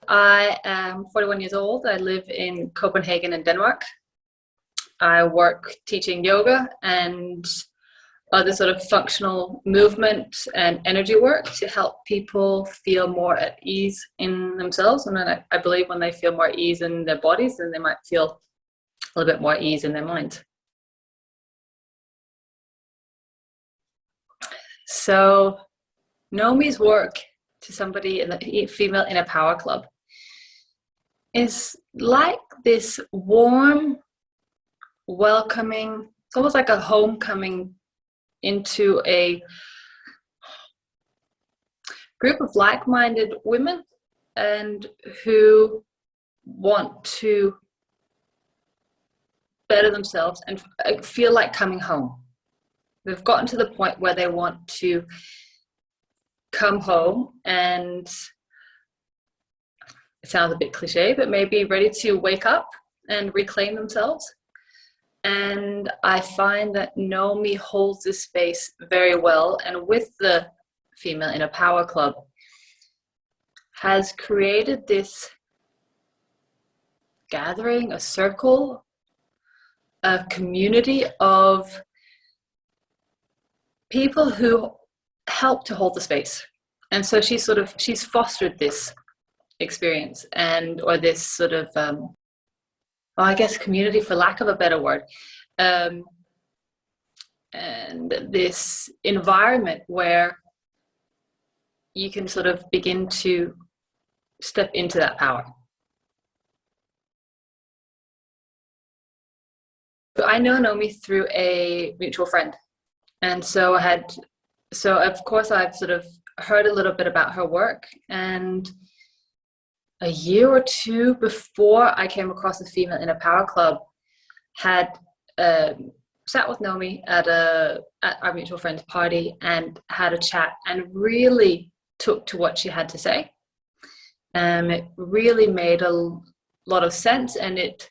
I am 41 years old. I live in Copenhagen in Denmark. I work teaching yoga and other sort of functional movement and energy work to help people feel more at ease in themselves. And then I believe when they feel more ease in their bodies, then they might feel a little bit more ease in their mind. So Nomi's work to somebody in the female in a power club is like this warm, welcoming, it's almost like a homecoming into a group of like-minded women and who want to better themselves and feel like coming home. They've gotten to the point where they want to come home and, it sounds a bit cliche, but maybe ready to wake up and reclaim themselves. And I find that Nomi holds this space very well, and with the Female in a Power Club has created this gathering, a circle, a community of people who help to hold the space. And so she's fostered this experience or this sort of well, I guess community, for lack of a better word, and this environment where you can sort of begin to step into that power. I know Nomi through a mutual friend, and so of course I've sort of heard a little bit about her work, and a year or two before I came across the Female in a Power Club, had sat with Nomi at our mutual friend's party and had a chat and really took to what she had to say. It really made a lot of sense, and it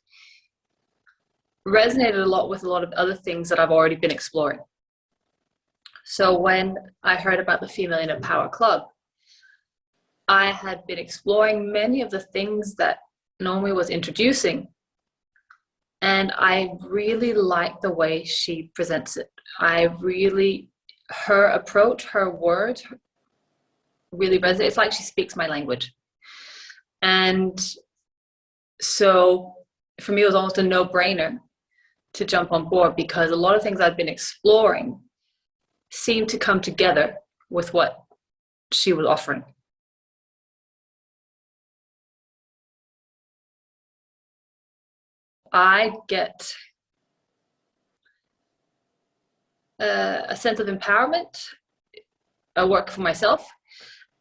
resonated a lot with a lot of other things that I've already been exploring. So when I heard about the Female in a Power Club, I had been exploring many of the things that Nomi was introducing, and I really like the way she presents it. Her approach, her words really resonate. It's like she speaks my language. And so for me, it was almost a no-brainer to jump on board, because a lot of things I've been exploring seemed to come together with what she was offering. I get a sense of empowerment. I work for myself,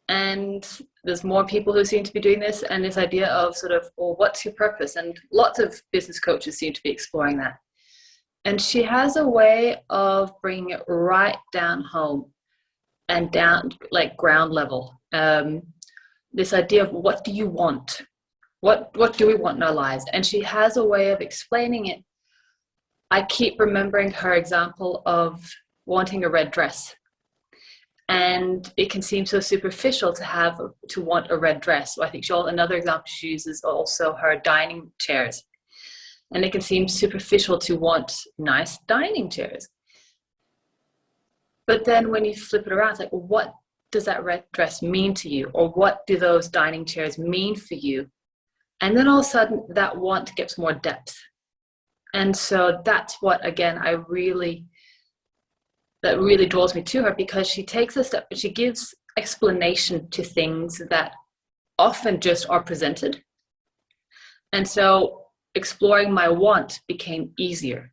and there's more people who seem to be doing this, and this idea of sort of, well, what's your purpose? And lots of business coaches seem to be exploring that. And she has a way of bringing it right down home and down like ground level. This idea of, what do you want? What do we want in our lives? And she has a way of explaining it. I keep remembering her example of wanting a red dress. And it can seem so superficial to want a red dress. So I think another example she uses also her dining chairs. And it can seem superficial to want nice dining chairs. But then when you flip it around, it's like, well, what does that red dress mean to you? Or what do those dining chairs mean for you? And then all of a sudden that want gets more depth. And so that's what, again, that really draws me to her, because she takes a step, she gives explanation to things that often just are presented. And so exploring my want became easier.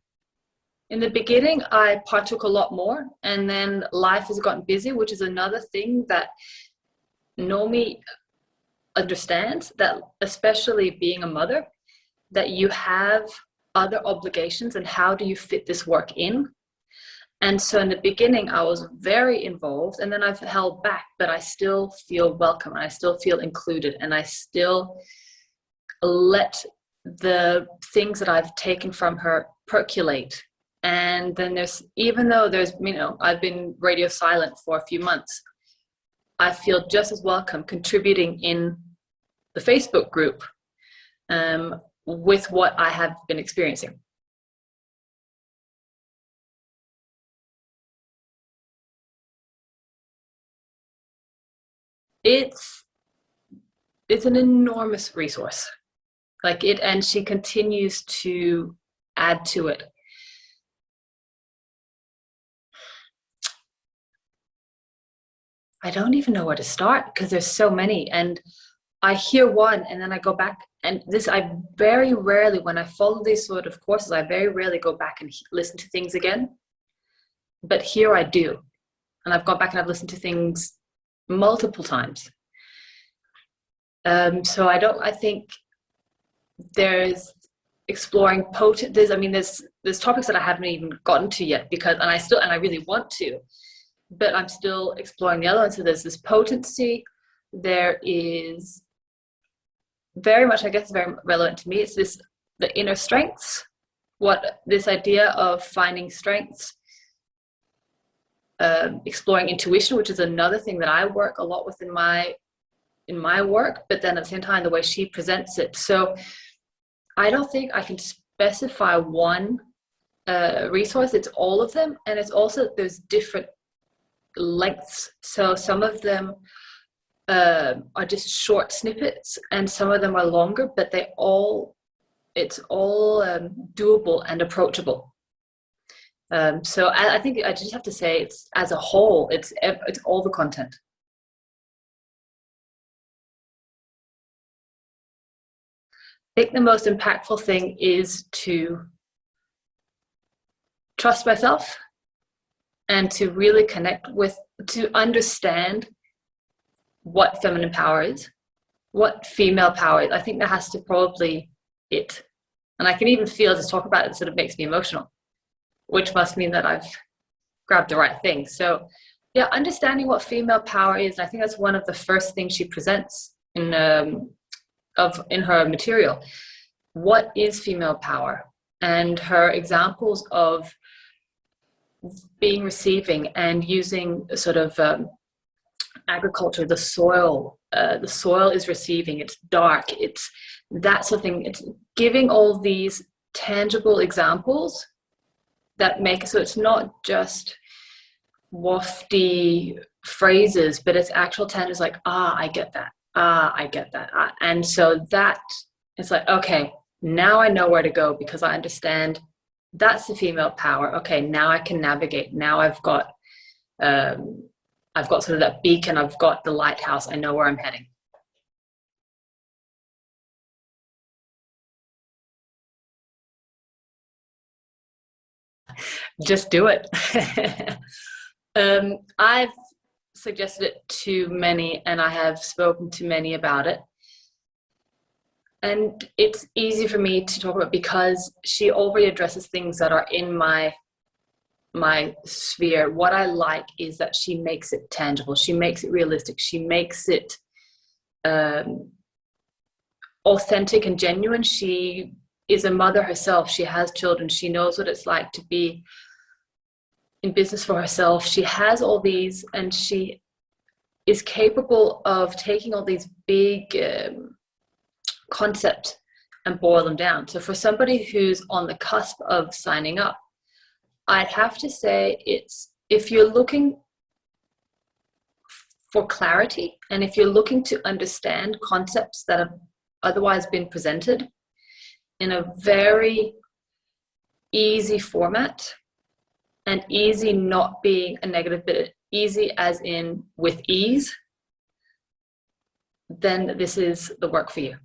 In the beginning, I partook a lot more, and then life has gotten busy, which is another thing that Nomi understands, that especially being a mother, that you have other obligations, and how do you fit this work in? And so in the beginning, I was very involved, and then I've held back, but I still feel welcome, and I still feel included, and I still let the things that I've taken from her percolate. And then even though I've been radio silent for a few months, I feel just as welcome contributing in the Facebook group with what I have been experiencing. It's an enormous resource. Like it, and she continues to add to it. I don't even know where to start because there's so many, and I hear one and then I go back, and this, I very rarely, when I follow these sort of courses, I very rarely go back and listen to things again. But here I do. And I've gone back and I've listened to things multiple times. So I think there's exploring potent, there's topics that I haven't even gotten to yet because, and I really want to, but I'm still exploring the other ones. So there's this potency, there is very much, I guess, very relevant to me. It's the inner strengths, this idea of finding strengths, exploring intuition, which is another thing that I work a lot with in my work, but then at the same time, the way she presents it. So I don't think I can specify one resource. It's all of them, and it's also, there's different lengths. So some of them are just short snippets, and some of them are longer, but it's all doable and approachable. So I think I just have to say, it's as a whole, it's all the content. I think the most impactful thing is to trust myself and to really connect with, to understand what feminine power is, what female power is. I think that has to probably it. And I can even feel, just talk about it, sort of makes me emotional, which must mean that I've grabbed the right thing. So yeah, understanding what female power is. I think that's one of the first things she presents in her material. What is female power? And her examples of being receiving and using sort of agriculture, the soil is receiving, it's dark, it's that sort of thing. It's giving all these tangible examples that make it so it's not just wafty phrases, but it's actual tangibles, like, I get that. I get that. And so that, it's like, okay, now I know where to go because I understand that's the female power. Okay, now I can navigate. Now I've got sort of that beacon. I've got the lighthouse. I know where I'm heading. Just do it. I've suggested it to many, and I have spoken to many about it. And it's easy for me to talk about because she already addresses things that are in my sphere. What I like is that she makes it tangible. She makes it realistic. She makes it authentic and genuine. She is a mother herself. She has children. She knows what it's like to be in business for herself. She has all these, and she is capable of taking all these big concepts and boil them down. So for somebody who's on the cusp of signing up, I'd have to say, it's, if you're looking for clarity and if you're looking to understand concepts that have otherwise been presented in a very easy format, and easy not being a negative, but easy as in with ease, then this is the work for you.